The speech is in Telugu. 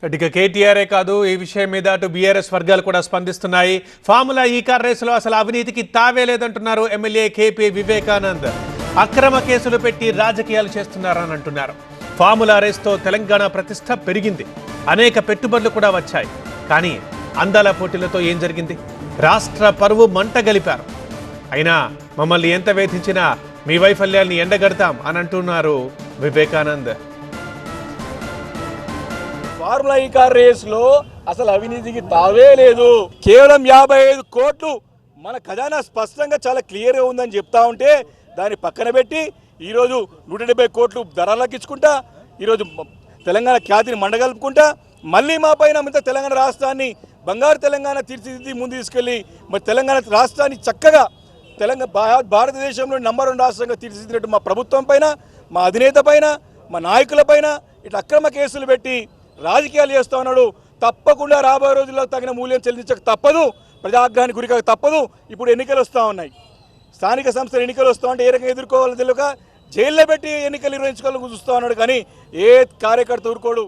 ఇక కేటీఆర్ఏ కాదు ఈ విషయం మీద అటు బీఆర్ఎస్ వర్గాలు కూడా స్పందిస్తున్నాయి. ఫార్ములా ఈ కార్ రేసులో అసలు అవినీతికి తావే లేదంటున్నారు ఎమ్మెల్యే కేపీ వివేకానంద్. అక్రమ కేసులు పెట్టి రాజకీయాలు చేస్తున్నారని అంటున్నారు. ఫార్ములా రేస్తో తెలంగాణ ప్రతిష్ట పెరిగింది, అనేక పెట్టుబడులు కూడా వచ్చాయి. కానీ అందాల పోటీలతో ఏం జరిగింది? రాష్ట్ర పరువు మంట గలిపారు. అయినా మమ్మల్ని ఎంత వేధించినా మీ వైఫల్యాల్ని ఎండగడతాం అని అంటున్నారు వివేకానంద్. ఫార్ములా ఈ కార్ రేసులో అసలు అవినీతికి తావే లేదు. కేవలం 55 కోట్లు మన ఖజానా స్పష్టంగా చాలా క్లియర్గా ఉందని చెప్తా ఉంటే దాన్ని పక్కన పెట్టి ఈరోజు 170 కోట్లు ధరలకించుకుంటా ఈరోజు తెలంగాణ ఖ్యాతిని మండగలుపుకుంటా మళ్ళీ మా పైన మిగతా తెలంగాణ రాష్ట్రాన్ని బంగారు తెలంగాణ తీర్చిదిద్ది ముందు తీసుకెళ్ళి మరి తెలంగాణ రాష్ట్రాన్ని చక్కగా భారతదేశంలో నంబర్ 1 రాష్ట్రంగా తీర్చిదిద్దినట్టు మా ప్రభుత్వం పైన, మా అధినేత పైన, మా నాయకుల పైన ఇట్లా అక్రమ కేసులు పెట్టి రాజకీయాలు చేస్తూ ఉన్నాడు. తప్పకుండా రాబోయే రోజుల్లో తగిన మూల్యం చెల్లించక తప్పదు, ప్రజాగ్రహానికి గురికాక తప్పదు. ఇప్పుడు ఎన్నికలు వస్తూ ఉన్నాయి, స్థానిక సంస్థల ఎన్నికలు వస్తూ ఉంటే ఏ రకంగా ఎదుర్కోవాలో తెలియక జైల్లో పెట్టి ఎన్నికలు నిర్వహించుకోవాలని చూస్తూ ఉన్నాడు. కానీ ఏ కార్యకర్త ఊరుకోడు.